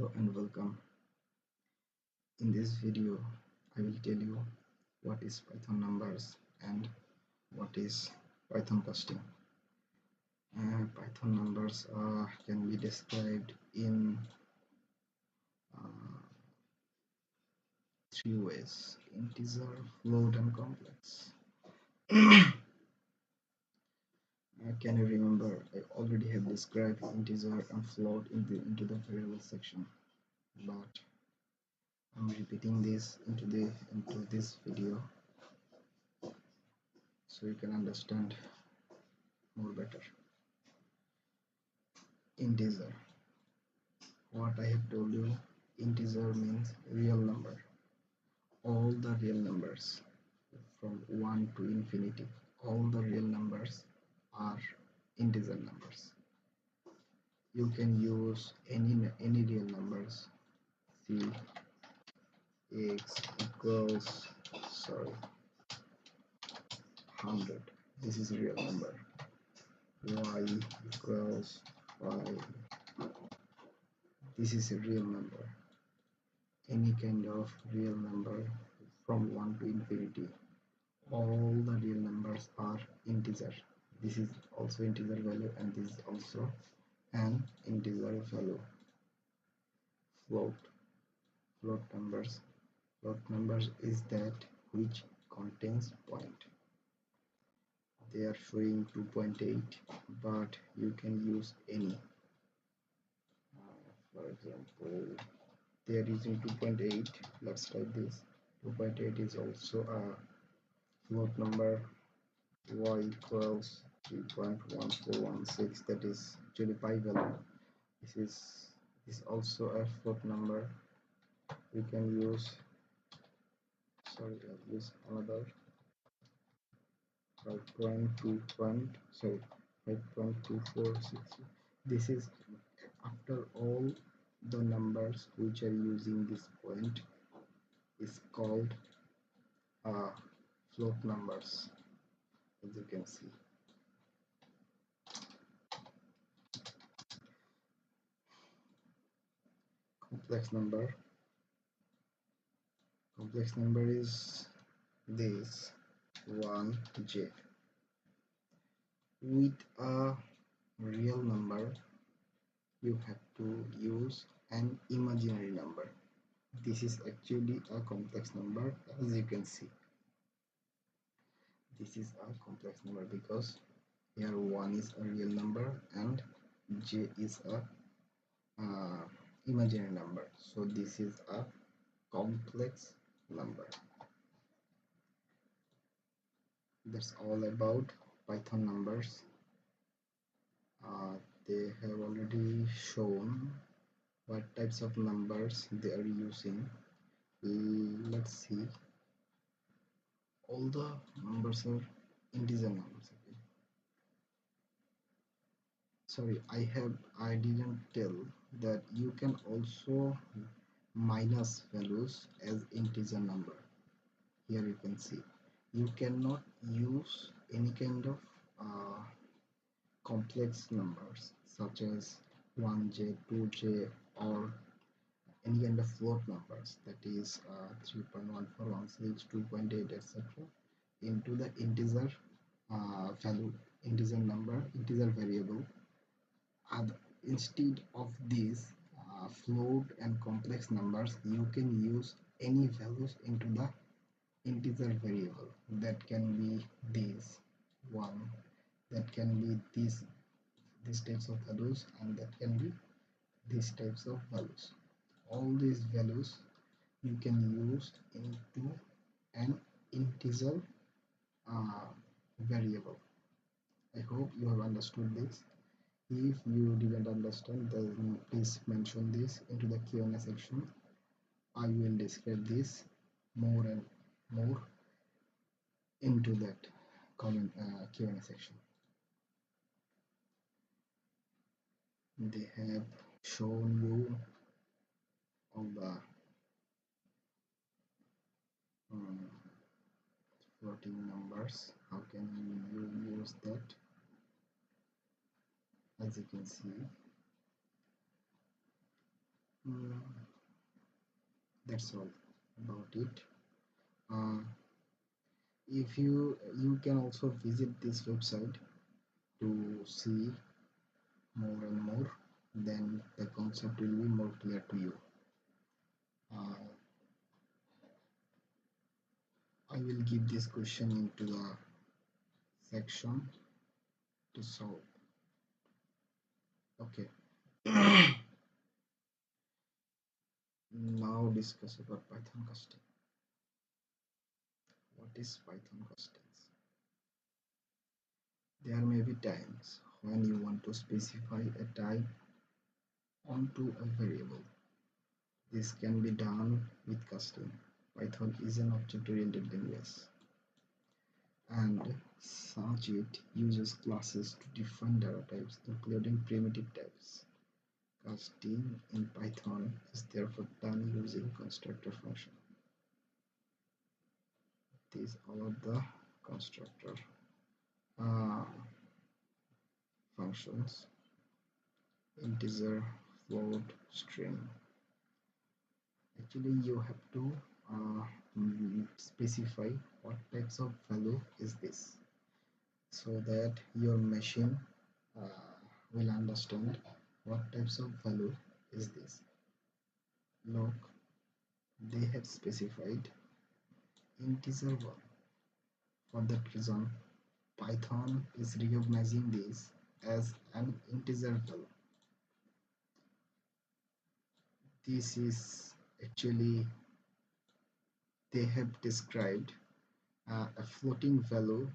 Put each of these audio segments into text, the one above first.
Hello and welcome. In this video, I will tell you what is Python numbers and what is Python casting. Python numbers can be described in uh, three ways: integer, float, and complex. Can you remember? I already have described integer and float into the variable section, but I'm repeating this into this video so you can understand more better. Integer. What I have told you, integer means real number. All the real numbers from 1 to infinity, all the real numbers are integer numbers. You can use any real numbers. See, x equals 100. This is a real number. Y equals 5. This is a real number. Any kind of real number from 1 to infinity, all the real numbers are integer. This is also integer value and this is also an integer value. Float numbers is that which contains point. They are showing 2.8, but you can use any. For example, they are using 2.8. Let's type this. 2.8 is also a float number. Y equals 3.1416, that is actually pi value. This is also a float number. We can use I'll use another 5.2460. This is after all the numbers which are using this point is called float numbers, as you can see. Complex number is this 1j. With a real number, you have to use an imaginary number. This is actually a complex number, as you can see. This is a complex number because here 1 is a real number and j is a imaginary number, so this is a complex number. That's all about Python numbers. They have already shown what types of numbers they are using. Let's see. All the numbers are integer numbers. Okay. Sorry, I didn't tell that you can also minus values as integer number. Here you can see you cannot use any kind of complex numbers such as 1j, 2j, or any kind of float numbers, that is 3.1416, 2.8, etc. into the integer value, integer number, integer variable. And instead of these float and complex numbers, you can use any values into the integer variable. That can be this one, that can be these types of values, and that can be these types of values. All these values you can use into an integer variable. I hope you have understood this. If you didn't understand, then please mention this into the Q&A section. I will describe this more and more into that comment Q&A section. They have shown you all the floating numbers. How can you use that? As you can see, That's all about it. uh, if you can also visit this website to see more and more, then the concept will be more clear to you. uh, I will give this question into the section to solve. Okay. Now discuss about Python casting. What is Python castings? There may be times when you want to specify a type onto a variable. This can be done with casting. Python is an object-oriented language, and such it uses classes to define data types, including primitive types. Casting in Python is therefore done using constructor function. These are the constructor uh, functions: integer, float, string. Actually, you have to specify what types of value is this, so that your machine will understand what types of value is this. Look, they have specified integer 1. For that reason, Python is recognizing this as an integer value. This is actually, they have described a floating value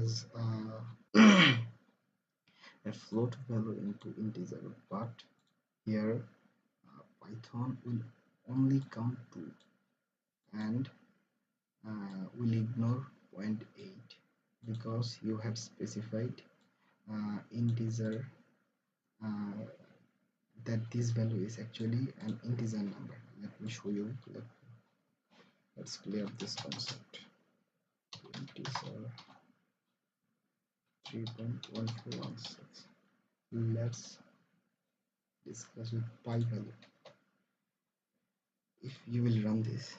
as a float value into integer, but here Python will only count 2 and will ignore zero point 0.8 because you have specified integer, uh, that this value is actually an integer number. Let me show you. Let's clear this concept. Integer 3.1416. Let's discuss with pi value. If you will run this,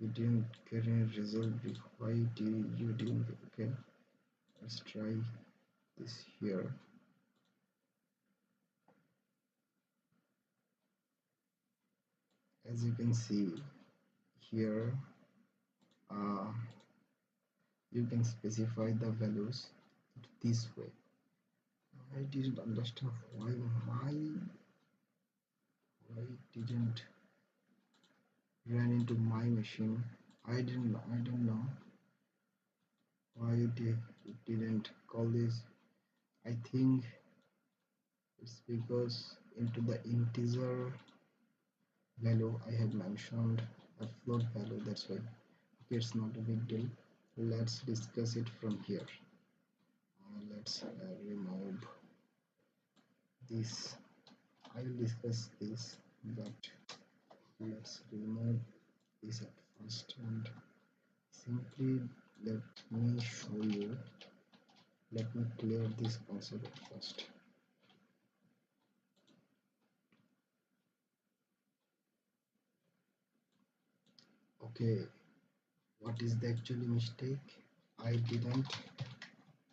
you didn't get any result. Why did you didn't get? Okay, let's try this here. As you can see here, uh, you can specify the values this way. I didn't understand why didn't ran into my machine. I don't know why it didn't call this. I think it's because into the integer value I have mentioned a float value, that's why. Okay, it's not a big deal. Let's discuss it from here. Let's remove this. I will discuss this, but let's remove this at first and simply let me show you. Let me clear this concept at first. Okay, what is the actual mistake? I didn't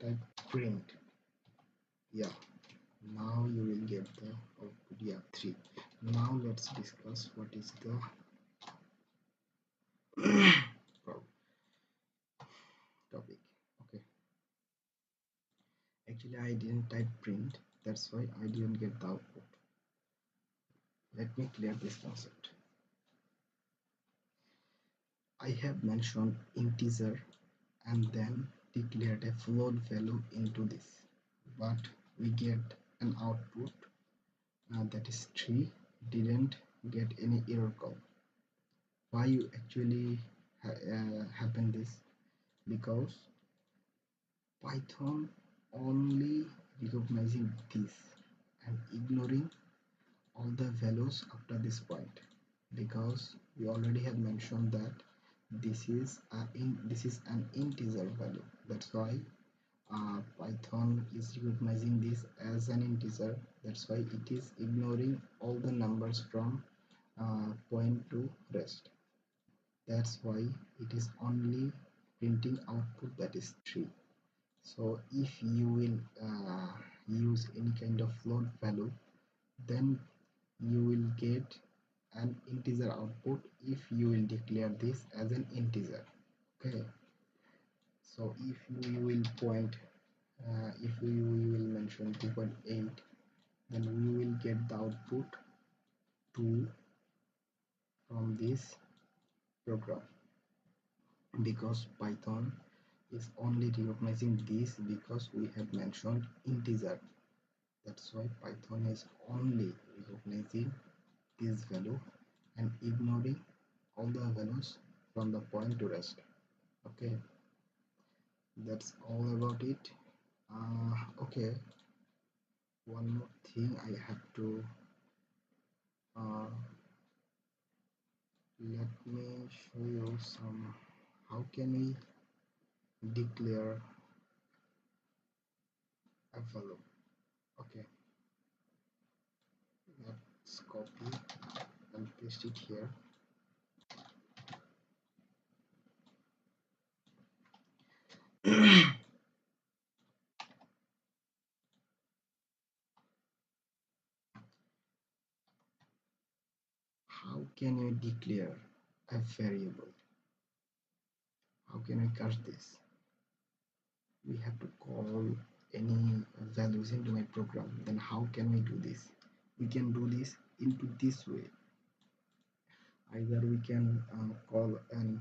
type print. Yeah, now you will get the output. Yeah, 3. Now let's discuss what is the topic. Okay, actually I didn't type print, that's why I didn't get the output. Let me clear this concept. I have mentioned integer and then declared a float value into this, but we get an output that is 3, didn't get any error code. Why you actually happen this? Because Python only recognizing this and ignoring all the values after this point, because we already have mentioned that this is an integer value. That's why Python is recognizing this as an integer. That's why it is ignoring all the numbers from point to rest. That's why it is only printing output that is 3. So if you will use any kind of float value, then you will get an integer output if you will declare this as an integer. Okay, so if you will point if you will mention 2.8, then we will get the output 2 from this program, because Python is only recognizing this because we have mentioned integer. That's why Python is only recognizing this value and ignoring all the values from the point to rest. Okay, that's all about it. Okay, one more thing I have to uh, let me show you some how can we declare a value. Okay, let's copy and paste it here. How can we declare a variable? How can we catch this? We have to call any values into my program. Then how can we do this? We can do this into this way. Either we can call an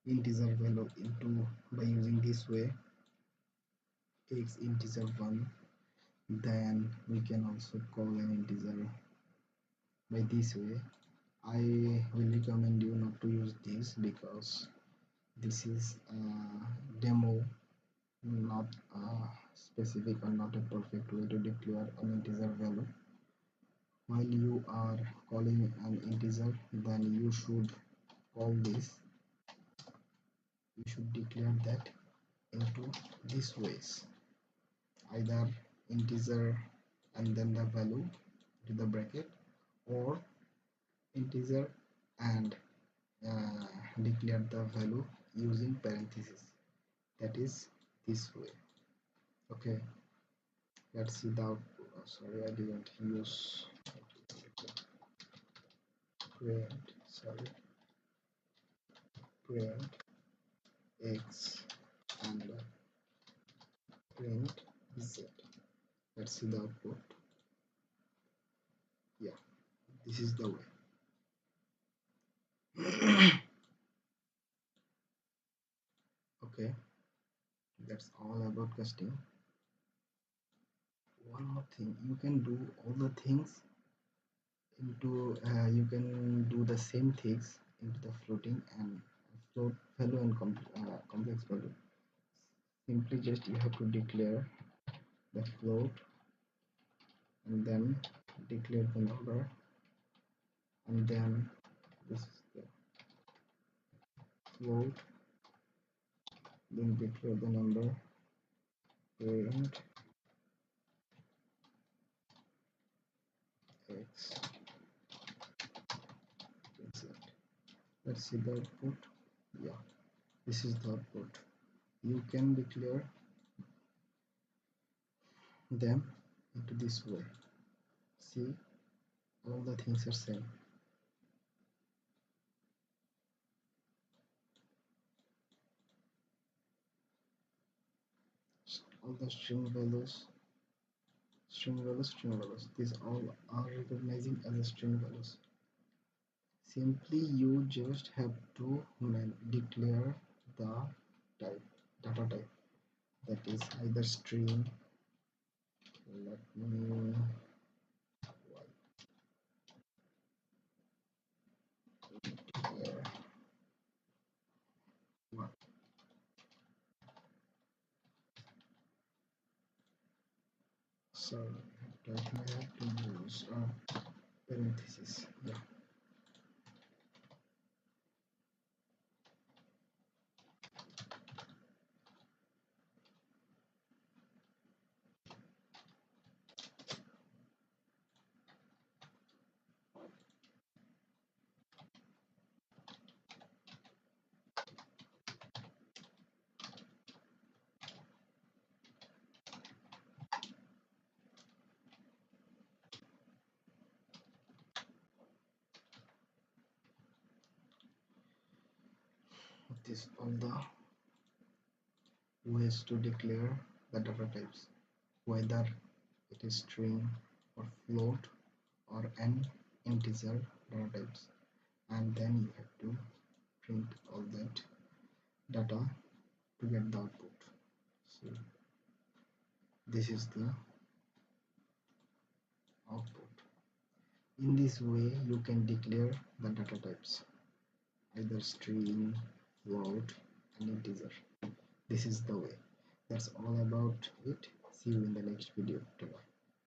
integer value into by using this way, x integer 1. Then we can also call an integer by this way. I will recommend you not to use this because this is a demo, not specific or not a perfect way to declare an integer value. While you are calling an integer, then you should call this, you should declare that into these ways, either integer and then the value to the bracket, or integer and declare the value using parentheses, that is this way. Okay, let's see the output. Oh, sorry, I didn't use print x and print z. Let's see the output. Yeah, this is the way. Okay, that's all about casting. One more thing, you can do all the things into you can do the same things into the floating and float value and complex value. Simply just you have to declare the float and then declare the number, and then this is the float, then declare the number, parent x. Let's see the output. Yeah, this is the output. You can declare them into this way. See, all the things are same. All the string values, these all are recognizing as a string values. Simply you just have to declare the type, data type, that is either string. Let me declare what. So I have to use parentheses. Yeah. This all the ways to declare the data types, whether it is string or float or an integer data types, and then you have to print all that data to get the output. So this is the output. In this way you can declare the data types, either string, float, and integer. This is the way. That's all about it. See you in the next video. Bye.